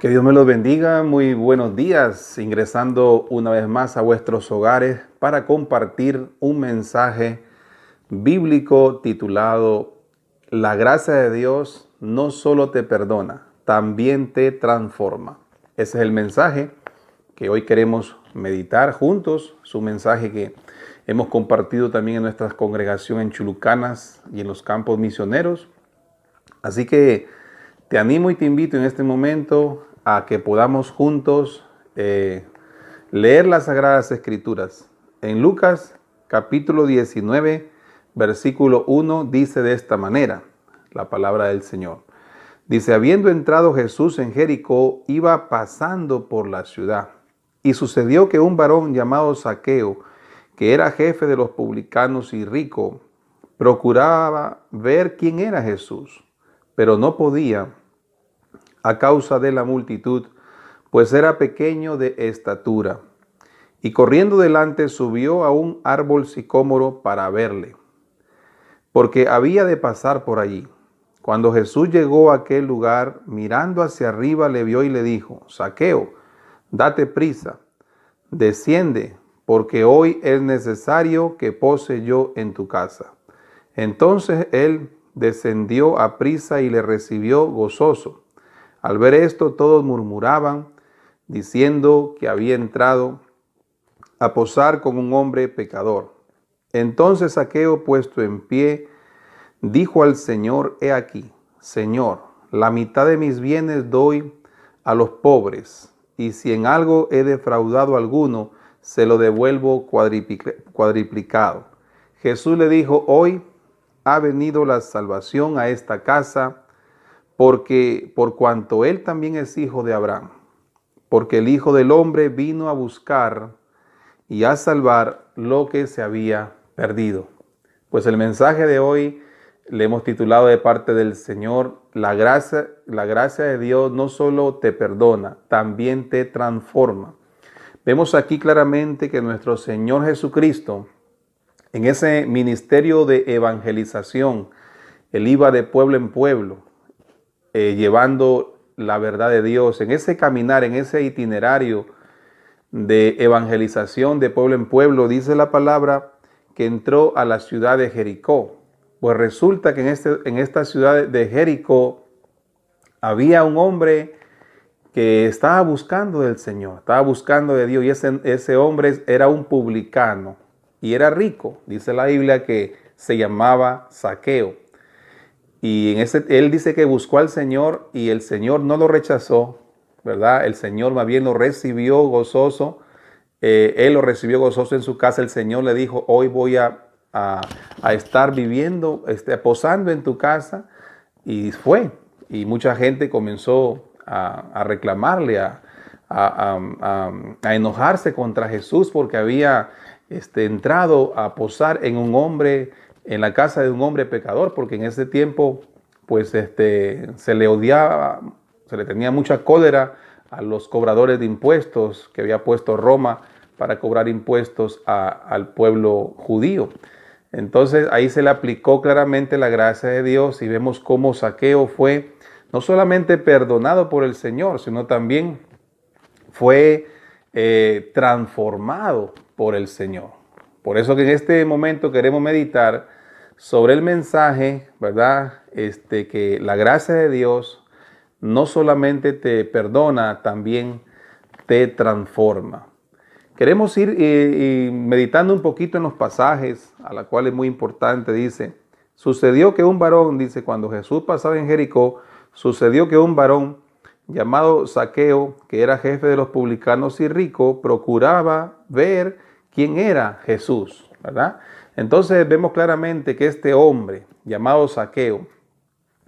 Que Dios me los bendiga. Muy buenos días. Ingresando una vez más a vuestros hogares para compartir un mensaje bíblico titulado La gracia de Dios no solo te perdona, también te transforma. Ese es el mensaje que hoy queremos meditar juntos. Es un mensaje que hemos compartido también en nuestra congregación en Chulucanas y en los campos misioneros. Así que te animo y te invito en este momento a que podamos juntos leer las Sagradas Escrituras. En Lucas capítulo 19, versículo 1 dice de esta manera la palabra del Señor. Dice, habiendo entrado Jesús en Jericó, iba pasando por la ciudad. Y sucedió que un varón llamado Zaqueo, que era jefe de los publicanos y rico, procuraba ver quién era Jesús, pero no podía a causa de la multitud, pues era pequeño de estatura. Y corriendo delante subió a un árbol sicómoro para verle, porque había de pasar por allí. Cuando Jesús llegó a aquel lugar, mirando hacia arriba, le vio y le dijo, Zaqueo, date prisa, desciende, porque hoy es necesario que pose yo en tu casa. Entonces él descendió a prisa y le recibió gozoso. Al ver esto, todos murmuraban, diciendo que había entrado a posar con un hombre pecador. Entonces Zaqueo, puesto en pie, dijo al Señor, he aquí, Señor, la mitad de mis bienes doy a los pobres, y si en algo he defraudado a alguno, se lo devuelvo cuadriplicado. Jesús le dijo, hoy ha venido la salvación a esta casa, porque por cuanto él también es hijo de Abraham, porque el Hijo del Hombre vino a buscar y a salvar lo que se había perdido. Pues el mensaje de hoy le hemos titulado de parte del Señor, la gracia de Dios no solo te perdona, también te transforma. Vemos aquí claramente que nuestro Señor Jesucristo, en ese ministerio de evangelización, él iba de pueblo en pueblo, llevando la verdad de Dios, en ese caminar, en ese itinerario de evangelización de pueblo en pueblo, dice la palabra que entró a la ciudad de Jericó. Pues resulta que en esta ciudad de Jericó había un hombre que estaba buscando del Señor, estaba buscando de Dios, y ese hombre era un publicano y era rico. Dice la Biblia que se llamaba Zaqueo. Y él dice que buscó al Señor y el Señor no lo rechazó, ¿verdad? El Señor más bien lo recibió gozoso. Él lo recibió gozoso en su casa. El Señor le dijo, hoy voy a estar viviendo, posando en tu casa. Y fue. Y mucha gente comenzó a reclamarle, a enojarse contra Jesús porque había entrado a posar en la casa de un hombre pecador, porque en ese tiempo pues se le odiaba, se le tenía mucha cólera a los cobradores de impuestos que había puesto Roma para cobrar impuestos al pueblo judío. Entonces ahí se le aplicó claramente la gracia de Dios y vemos cómo Zaqueo fue no solamente perdonado por el Señor, sino también fue transformado por el Señor. Por eso que en este momento queremos meditar sobre el mensaje, ¿verdad? Que la gracia de Dios no solamente te perdona, también te transforma. Queremos ir meditando un poquito en los pasajes, a la cual es muy importante. Dice, sucedió que un varón, dice, cuando Jesús pasaba en Jericó, sucedió que un varón llamado Zaqueo, que era jefe de los publicanos y rico, procuraba ver quién era Jesús, ¿verdad? Entonces vemos claramente que este hombre llamado Zaqueo,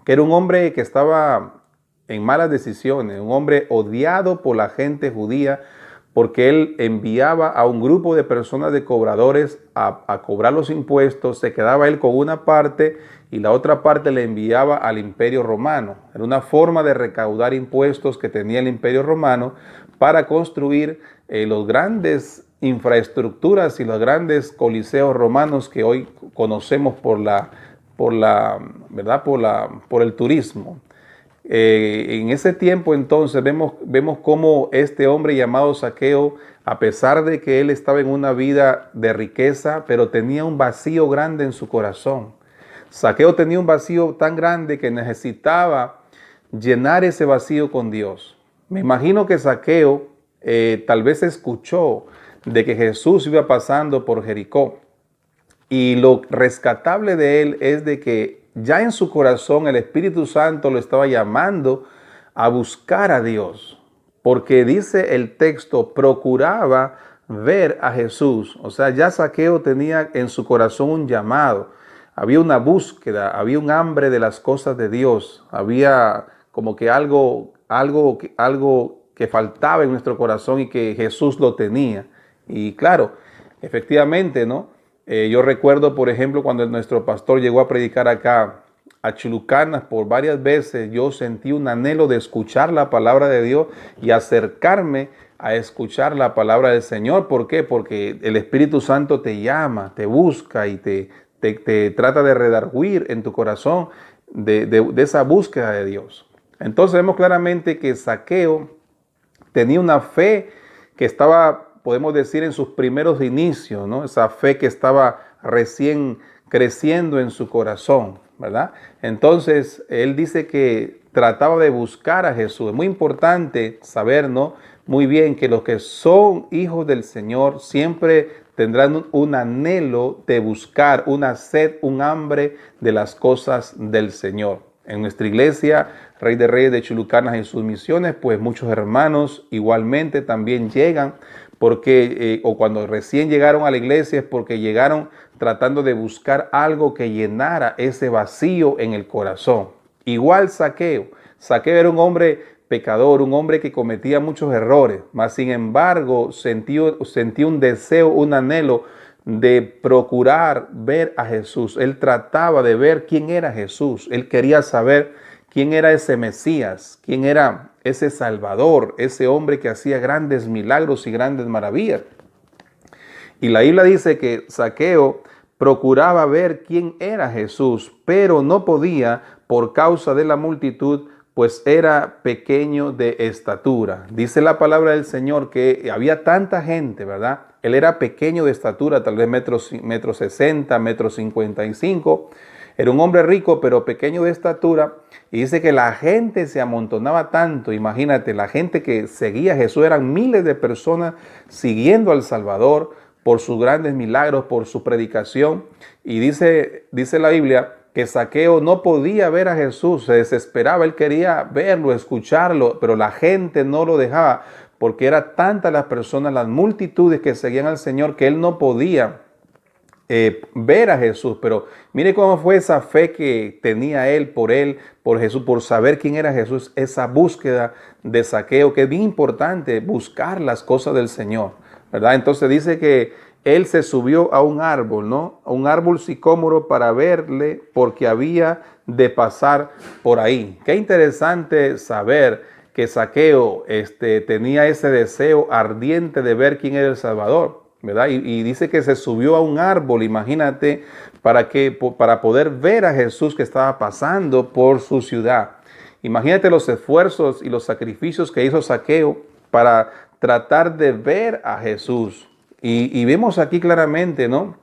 que era un hombre que estaba en malas decisiones, un hombre odiado por la gente judía, porque él enviaba a un grupo de personas de cobradores a cobrar los impuestos, se quedaba él con una parte y la otra parte le enviaba al Imperio Romano. Era una forma de recaudar impuestos que tenía el Imperio Romano para construir los grandes infraestructuras y los grandes coliseos romanos que hoy conocemos por el turismo. En ese tiempo entonces vemos cómo este hombre llamado Zaqueo, a pesar de que él estaba en una vida de riqueza, pero tenía un vacío grande en su corazón. Zaqueo tenía un vacío tan grande que necesitaba llenar ese vacío con Dios. Me imagino que Zaqueo tal vez escuchó de que Jesús iba pasando por Jericó. Y lo rescatable de él es de que ya en su corazón el Espíritu Santo lo estaba llamando a buscar a Dios. Porque dice el texto, procuraba ver a Jesús. O sea, ya Zaqueo tenía en su corazón un llamado. Había una búsqueda, había un hambre de las cosas de Dios. Había como que algo que faltaba en nuestro corazón y que Jesús lo tenía. Y claro, efectivamente, ¿no? Yo recuerdo, por ejemplo, cuando nuestro pastor llegó a predicar acá a Chulucanas por varias veces, yo sentí un anhelo de escuchar la palabra de Dios y acercarme a escuchar la palabra del Señor. ¿Por qué? Porque el Espíritu Santo te llama, te busca y te trata de redarguir en tu corazón de esa búsqueda de Dios. Entonces vemos claramente que Zaqueo tenía una fe que estaba, podemos decir, en sus primeros inicios, ¿no? Esa fe que estaba recién creciendo en su corazón, ¿verdad? Entonces, él dice que trataba de buscar a Jesús. Es muy importante saber, ¿no? Muy bien que los que son hijos del Señor siempre tendrán un anhelo de buscar, una sed, un hambre de las cosas del Señor. En nuestra iglesia, Rey de Reyes de Chulucanas, en sus misiones, pues muchos hermanos igualmente también llegan porque, o cuando recién llegaron a la iglesia, es porque llegaron tratando de buscar algo que llenara ese vacío en el corazón. Igual Zaqueo. Zaqueo era un hombre pecador, un hombre que cometía muchos errores, mas sin embargo sentía un deseo, un anhelo de procurar ver a Jesús. Él trataba de ver quién era Jesús. Él quería saber quién era ese Mesías, quién era ese Salvador, ese hombre que hacía grandes milagros y grandes maravillas. Y la Biblia dice que Zaqueo procuraba ver quién era Jesús, pero no podía por causa de la multitud, pues era pequeño de estatura. Dice la palabra del Señor que había tanta gente, ¿verdad? Él era pequeño de estatura, tal vez metro 60, metro 55. Era un hombre rico, pero pequeño de estatura. Y dice que la gente se amontonaba tanto. Imagínate, la gente que seguía a Jesús, eran miles de personas siguiendo al Salvador por sus grandes milagros, por su predicación. Y dice la Biblia que Zaqueo no podía ver a Jesús, se desesperaba, él quería verlo, escucharlo, pero la gente no lo dejaba porque eran tantas las personas, las multitudes que seguían al Señor, que él no podía ver a Jesús. Pero mire cómo fue esa fe que tenía él, por Jesús, por saber quién era Jesús, esa búsqueda de Zaqueo, que es bien importante, buscar las cosas del Señor, ¿verdad? Entonces dice que él se subió a un árbol, ¿no? A un árbol sicómoro para verle, porque había de pasar por ahí. Qué interesante saber que Zaqueo tenía ese deseo ardiente de ver quién era el Salvador, ¿verdad? Y dice que se subió a un árbol, imagínate, para poder ver a Jesús que estaba pasando por su ciudad. Imagínate los esfuerzos y los sacrificios que hizo Zaqueo para tratar de ver a Jesús. Y vemos aquí claramente, ¿no?,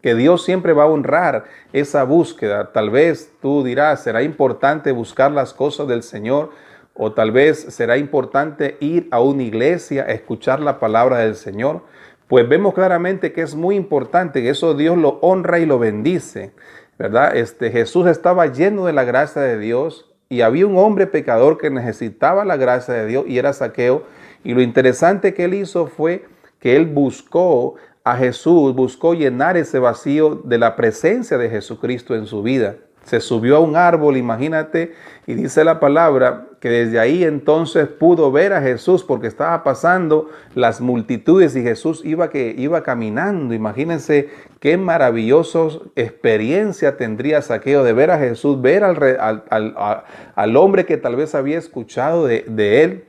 que Dios siempre va a honrar esa búsqueda. Tal vez tú dirás, ¿será importante buscar las cosas del Señor? O tal vez será importante ir a una iglesia a escuchar la palabra del Señor. Pues vemos claramente que es muy importante, que eso Dios lo honra y lo bendice, ¿verdad? Jesús estaba lleno de la gracia de Dios y había un hombre pecador que necesitaba la gracia de Dios y era Zaqueo. Y lo interesante que él hizo fue que él buscó a Jesús, buscó llenar ese vacío de la presencia de Jesucristo en su vida. Se subió a un árbol, imagínate, y dice la palabra que desde ahí entonces pudo ver a Jesús porque estaba pasando las multitudes y Jesús iba caminando. Imagínense qué maravillosa experiencia tendría Zaqueo de ver a Jesús, ver al hombre que tal vez había escuchado de él,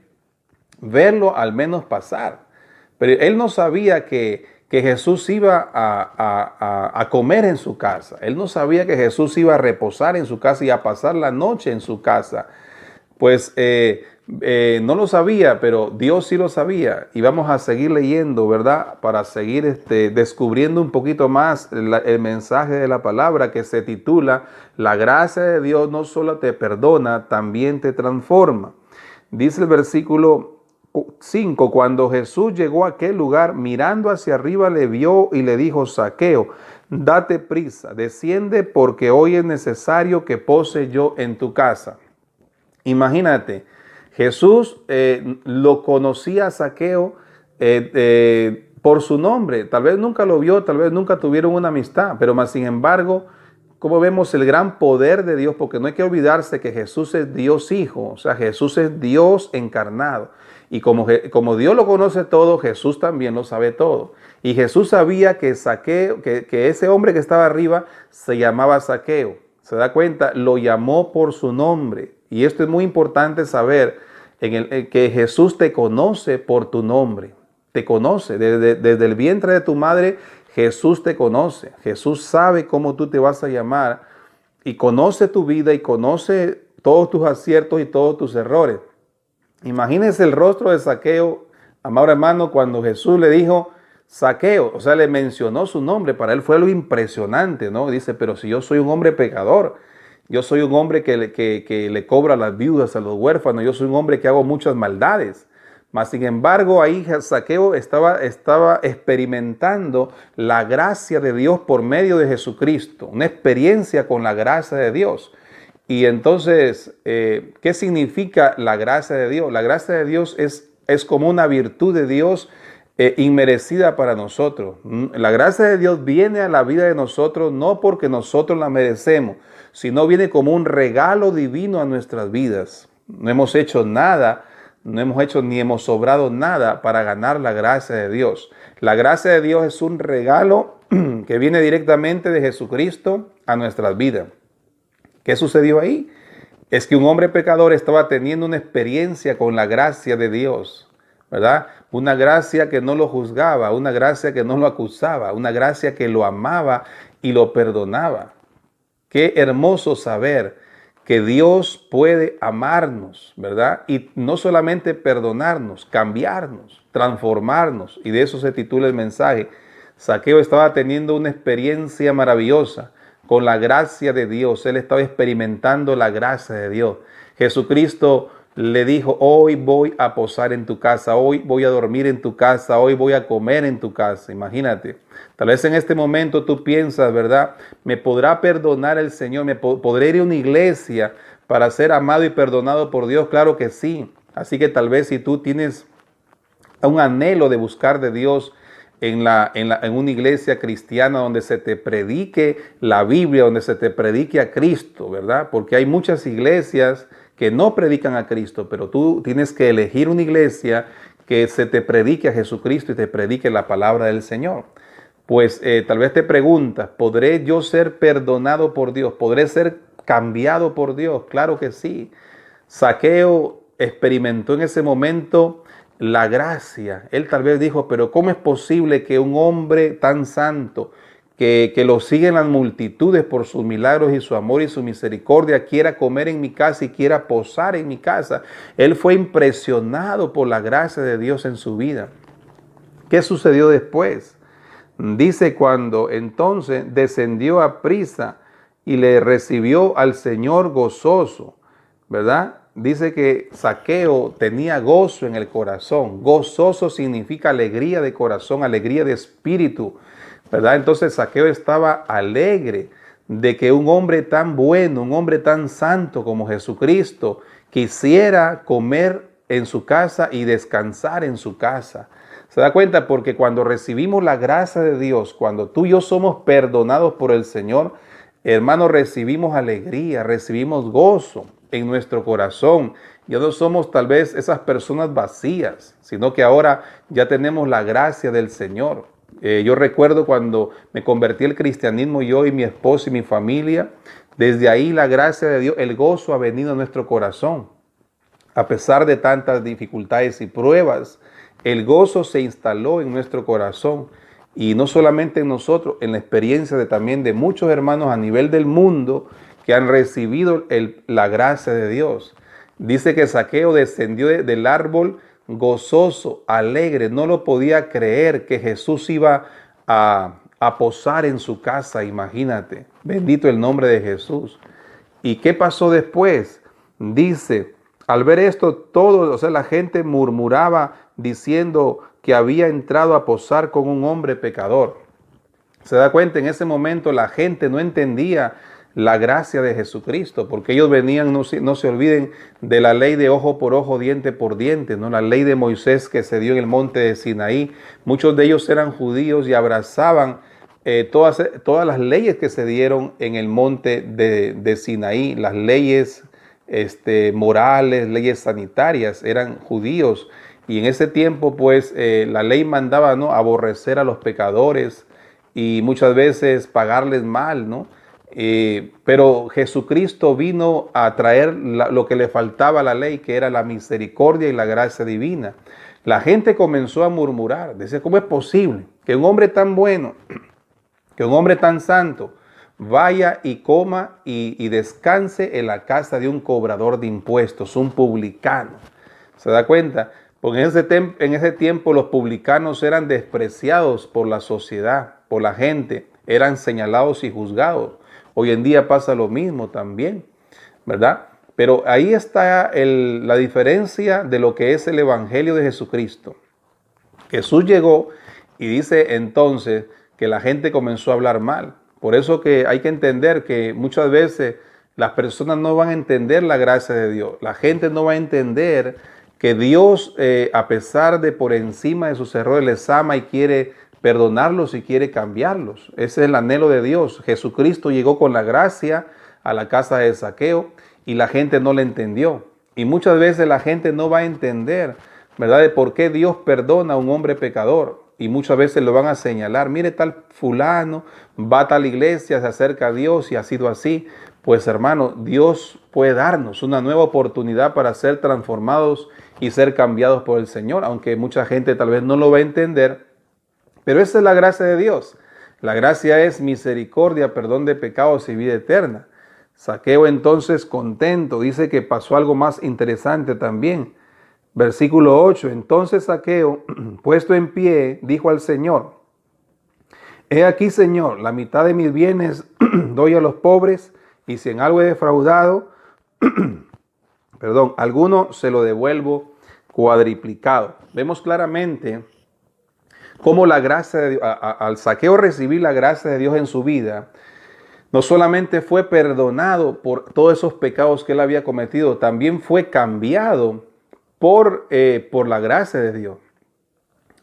verlo al menos pasar. Pero él no sabía que Jesús iba a comer en su casa. Él no sabía que Jesús iba a reposar en su casa y a pasar la noche en su casa. Pues no lo sabía, pero Dios sí lo sabía. Y vamos a seguir leyendo, ¿verdad? Para seguir descubriendo un poquito más el mensaje de la palabra que se titula: La gracia de Dios no solo te perdona, también te transforma. Dice el versículo 5: Cuando Jesús llegó a aquel lugar, mirando hacia arriba, le vio y le dijo: Zaqueo, date prisa, desciende, porque hoy es necesario que pose yo en tu casa. Imagínate, Jesús lo conocía a Zaqueo por su nombre. Tal vez nunca lo vio, tal vez nunca tuvieron una amistad, pero más sin embargo, como vemos el gran poder de Dios, porque no hay que olvidarse que Jesús es Dios Hijo, o sea, Jesús es Dios encarnado. Y como Dios lo conoce todo, Jesús también lo sabe todo. Y Jesús sabía que Zaqueo, que ese hombre que estaba arriba se llamaba Zaqueo. ¿Se da cuenta? Lo llamó por su nombre. Y esto es muy importante saber, que Jesús te conoce por tu nombre. Te conoce. Desde el vientre de tu madre, Jesús te conoce. Jesús sabe cómo tú te vas a llamar y conoce tu vida y conoce todos tus aciertos y todos tus errores. Imagínense el rostro de Zaqueo, amado hermano, cuando Jesús le dijo Zaqueo, o sea, le mencionó su nombre. Para él fue algo impresionante, ¿no? Dice, pero si yo soy un hombre pecador, yo soy un hombre que le cobra a las viudas, a los huérfanos, yo soy un hombre que hago muchas maldades. Mas, sin embargo, ahí Zaqueo estaba experimentando la gracia de Dios por medio de Jesucristo, una experiencia con la gracia de Dios. Y entonces, ¿qué significa la gracia de Dios? La gracia de Dios es como una virtud de Dios inmerecida para nosotros. La gracia de Dios viene a la vida de nosotros no porque nosotros la merecemos, sino viene como un regalo divino a nuestras vidas. No hemos hecho nada, no hemos hecho ni hemos sobrado nada para ganar la gracia de Dios. La gracia de Dios es un regalo que viene directamente de Jesucristo a nuestras vidas. ¿Qué sucedió ahí? Es que un hombre pecador estaba teniendo una experiencia con la gracia de Dios, ¿verdad? Una gracia que no lo juzgaba, una gracia que no lo acusaba, una gracia que lo amaba y lo perdonaba. Qué hermoso saber que Dios puede amarnos, ¿verdad? Y no solamente perdonarnos, cambiarnos, transformarnos. Y de eso se titula el mensaje. Zaqueo estaba teniendo una experiencia maravillosa con la gracia de Dios. Él estaba experimentando la gracia de Dios. Jesucristo le dijo: hoy voy a posar en tu casa, hoy voy a dormir en tu casa, hoy voy a comer en tu casa. Imagínate, tal vez en este momento tú piensas, ¿verdad? ¿Me podrá perdonar el Señor? ¿Podré ir a una iglesia para ser amado y perdonado por Dios? Claro que sí. Así que tal vez si tú tienes un anhelo de buscar de Dios en una iglesia cristiana donde se te predique la Biblia, donde se te predique a Cristo, ¿verdad? Porque hay muchas iglesias que no predican a Cristo, pero tú tienes que elegir una iglesia que se te predique a Jesucristo y te predique la palabra del Señor. Pues tal vez te preguntas, ¿podré yo ser perdonado por Dios? ¿Podré ser cambiado por Dios? Claro que sí. Zaqueo experimentó en ese momento la gracia. Él tal vez dijo, pero ¿cómo es posible que un hombre tan santo, que lo siguen las multitudes por sus milagros y su amor y su misericordia, quiera comer en mi casa y quiera posar en mi casa? Él fue impresionado por la gracia de Dios en su vida. ¿Qué sucedió después? Dice, cuando entonces descendió a prisa y le recibió al Señor gozoso, ¿verdad? Dice que Zaqueo tenía gozo en el corazón. Gozoso significa alegría de corazón, alegría de espíritu, ¿verdad? Entonces Zaqueo estaba alegre de que un hombre tan bueno, un hombre tan santo como Jesucristo quisiera comer en su casa y descansar en su casa. ¿Se da cuenta? Porque cuando recibimos la gracia de Dios, cuando tú y yo somos perdonados por el Señor, hermanos, recibimos alegría, recibimos gozo en nuestro corazón. Ya no somos tal vez esas personas vacías, sino que ahora ya tenemos la gracia del Señor. Yo recuerdo cuando me convertí al cristianismo, yo y mi esposa y mi familia, desde ahí la gracia de Dios, el gozo ha venido a nuestro corazón. A pesar de tantas dificultades y pruebas, el gozo se instaló en nuestro corazón, y no solamente en nosotros, en la experiencia también de muchos hermanos a nivel del mundo que han recibido la gracia de Dios. Dice que Zaqueo descendió del árbol gozoso, alegre, no lo podía creer que Jesús iba a posar en su casa, imagínate. Bendito el nombre de Jesús. ¿Y qué pasó después? Dice, al ver esto, todo, o sea, la gente murmuraba diciendo que había entrado a posar con un hombre pecador. Se da cuenta, en ese momento la gente no entendía la gracia de Jesucristo, porque ellos venían, no se olviden, de la ley de ojo por ojo, diente por diente, ¿no? La ley de Moisés que se dio en el monte de Sinaí. Muchos de ellos eran judíos y abrazaban todas las leyes que se dieron en el monte de Sinaí, las leyes morales, leyes sanitarias, eran judíos. Y en ese tiempo, pues, la ley mandaba, ¿no?, aborrecer a los pecadores y muchas veces pagarles mal, ¿no? Pero Jesucristo vino a traer lo que le faltaba a la ley, que era la misericordia y la gracia divina. La gente comenzó a murmurar, decía, ¿cómo es posible que un hombre tan bueno, que un hombre tan santo vaya y coma y descanse en la casa de un cobrador de impuestos, un publicano? ¿Se da cuenta? Porque en ese tiempo los publicanos eran despreciados por la sociedad, por la gente, eran señalados y juzgados. Hoy en día pasa lo mismo también, ¿verdad? Pero ahí está la diferencia de lo que es el Evangelio de Jesucristo. Jesús llegó y dice entonces que la gente comenzó a hablar mal. Por eso que hay que entender que muchas veces las personas no van a entender la gracia de Dios. La gente no va a entender que Dios, a pesar de por encima de sus errores, les ama y quiere perdonarlos y quiere cambiarlos. Ese es el anhelo de Dios. Jesucristo llegó con la gracia a la casa de Zaqueo y la gente no le entendió. Y muchas veces la gente no va a entender, ¿verdad?, de por qué Dios perdona a un hombre pecador. Y muchas veces lo van a señalar. Mire, tal fulano va a tal iglesia, se acerca a Dios y ha sido así. Pues hermano, Dios puede darnos una nueva oportunidad para ser transformados y ser cambiados por el Señor, aunque mucha gente tal vez no lo va a entender. Pero esa es la gracia de Dios. La gracia es misericordia, perdón de pecados y vida eterna. Zaqueo entonces contento, dice que pasó algo más interesante también. Versículo 8, entonces Zaqueo, puesto en pie, dijo al Señor, he aquí, Señor, la mitad de mis bienes doy a los pobres, y si en algo he defraudado, alguno se lo devuelvo cuadriplicado. Vemos claramente cómo la gracia de Dios, al Zaqueo recibir la gracia de Dios en su vida, no solamente fue perdonado por todos esos pecados que él había cometido, también fue cambiado por la gracia de Dios.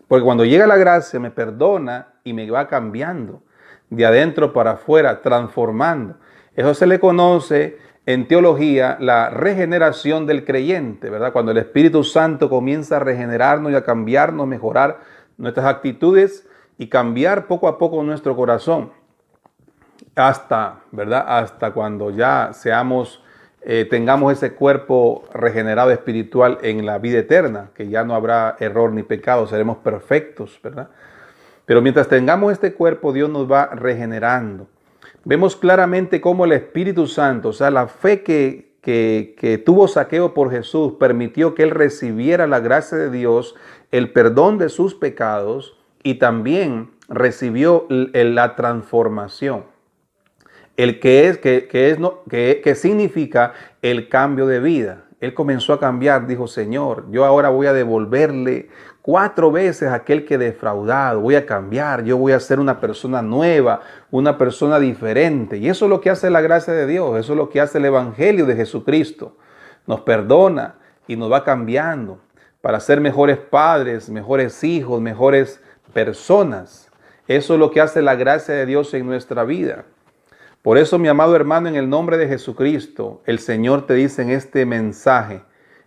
Porque cuando llega la gracia me perdona y me va cambiando de adentro para afuera, transformando. Eso se le conoce en teología la regeneración del creyente, ¿verdad? Cuando el Espíritu Santo comienza a regenerarnos y a cambiarnos, mejorar nuestras actitudes y cambiar poco a poco nuestro corazón. ¿Verdad? Hasta cuando ya tengamos ese cuerpo regenerado espiritual en la vida eterna, que ya no habrá error ni pecado, seremos perfectos, ¿verdad? Pero mientras tengamos este cuerpo, Dios nos va regenerando. Vemos claramente cómo el Espíritu Santo, o sea, la fe que tuvo Zaqueo por Jesús, permitió que él recibiera la gracia de Dios, el perdón de sus pecados y también recibió la transformación. Que significa el cambio de vida. Él comenzó a cambiar, dijo, Señor, yo ahora voy a devolverle 4 veces a aquel que he defraudado, voy a cambiar, yo voy a ser una persona nueva, una persona diferente. Y eso es lo que hace la gracia de Dios, eso es lo que hace el Evangelio de Jesucristo. Nos perdona y nos va cambiando para ser mejores padres, mejores hijos, mejores personas. Eso es lo que hace la gracia de Dios en nuestra vida. Por eso, mi amado hermano, en el nombre de Jesucristo, el Señor te dice en este mensaje,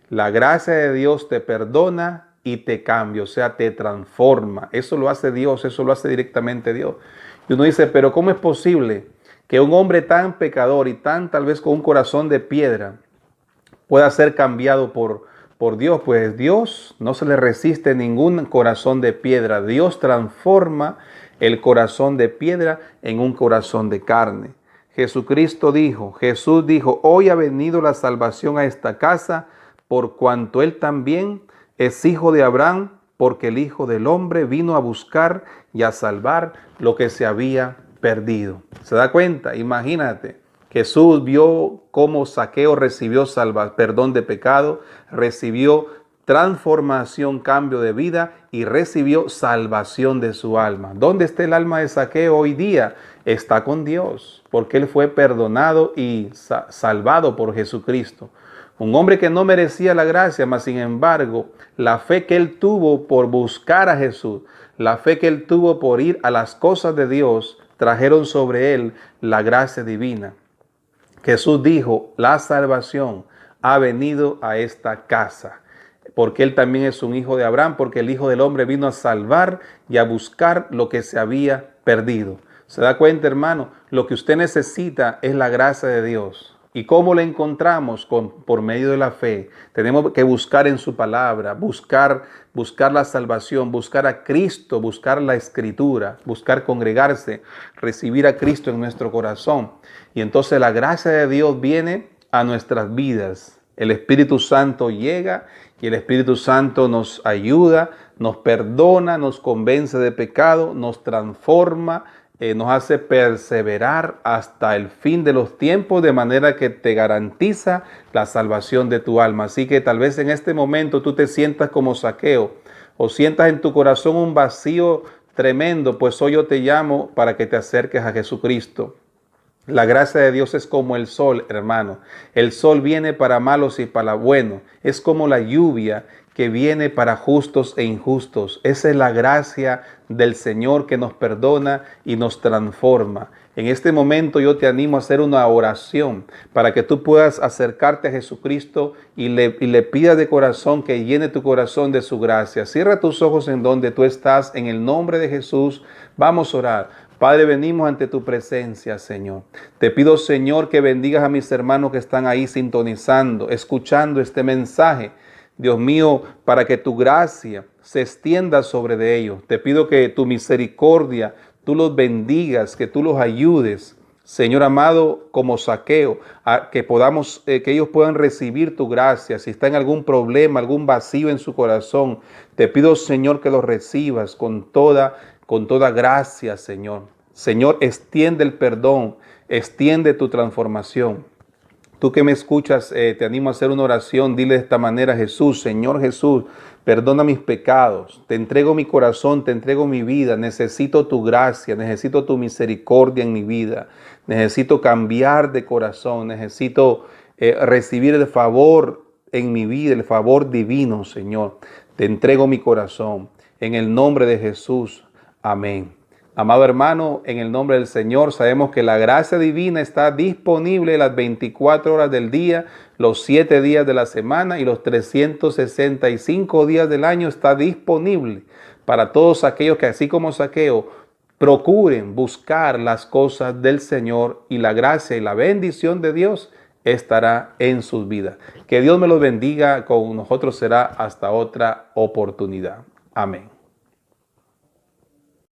la gracia de Dios te perdona y te cambia, o sea, te transforma. Eso lo hace Dios, eso lo hace directamente Dios. Y uno dice, pero ¿cómo es posible que un hombre tan pecador y tal vez con un corazón de piedra pueda ser cambiado por Dios? Pues Dios no se le resiste ningún corazón de piedra. Dios transforma el corazón de piedra en un corazón de carne. Jesús dijo, hoy ha venido la salvación a esta casa, por cuanto él también es hijo de Abraham, porque el Hijo del Hombre vino a buscar y a salvar lo que se había perdido. ¿Se da cuenta? Imagínate. Jesús vio cómo Zaqueo recibió perdón de pecado, recibió transformación, cambio de vida y recibió salvación de su alma. ¿Dónde está el alma de Zaqueo hoy día? Está con Dios, porque él fue perdonado y salvado por Jesucristo. Un hombre que no merecía la gracia, mas sin embargo, la fe que él tuvo por buscar a Jesús, la fe que él tuvo por ir a las cosas de Dios, trajeron sobre él la gracia divina. Jesús dijo, la salvación ha venido a esta casa, porque él también es un hijo de Abraham, porque el Hijo del Hombre vino a salvar y a buscar lo que se había perdido. ¿Se da cuenta, hermano? Lo que usted necesita es la gracia de Dios. ¿Y cómo la encontramos? Por medio de la fe. Tenemos que buscar en su palabra, buscar la salvación, buscar a Cristo, buscar la Escritura, buscar congregarse, recibir a Cristo en nuestro corazón. Y entonces la gracia de Dios viene a nuestras vidas. El Espíritu Santo llega y el Espíritu Santo nos ayuda, nos perdona, nos convence de pecado, nos transforma, nos hace perseverar hasta el fin de los tiempos, de manera que te garantiza la salvación de tu alma. Así que tal vez en este momento tú te sientas como Zaqueo o sientas en tu corazón un vacío tremendo, pues hoy yo te llamo para que te acerques a Jesucristo. La gracia de Dios es como el sol, hermano. El sol viene para malos y para buenos. Es como la lluvia que viene para justos e injustos. Esa es la gracia del Señor que nos perdona y nos transforma. En este momento yo te animo a hacer una oración para que tú puedas acercarte a Jesucristo y le pidas de corazón que llene tu corazón de su gracia. Cierra tus ojos en donde tú estás. En el nombre de Jesús vamos a orar. Padre, venimos ante tu presencia, Señor. Te pido, Señor, que bendigas a mis hermanos que están ahí sintonizando, escuchando este mensaje. Dios mío, para que tu gracia se extienda sobre de ellos. Te pido que tu misericordia, tú los bendigas, que tú los ayudes. Señor amado, como Zaqueo, que ellos puedan recibir tu gracia. Si está en algún problema, algún vacío en su corazón, te pido, Señor, que los recibas con toda gracia, Señor. Señor, extiende el perdón, extiende tu transformación. Tú que me escuchas, te animo a hacer una oración. Dile de esta manera: Jesús, Señor Jesús, perdona mis pecados. Te entrego mi corazón, te entrego mi vida. Necesito tu gracia, necesito tu misericordia en mi vida. Necesito cambiar de corazón, necesito recibir el favor en mi vida, el favor divino, Señor. Te entrego mi corazón. En el nombre de Jesús. Amén. Amado hermano, en el nombre del Señor, sabemos que la gracia divina está disponible las 24 horas del día, los 7 días de la semana y los 365 días del año. Está disponible para todos aquellos que, así como Zaqueo, procuren buscar las cosas del Señor, y la gracia y la bendición de Dios estará en sus vidas. Que Dios me los bendiga. Con nosotros será hasta otra oportunidad. Amén.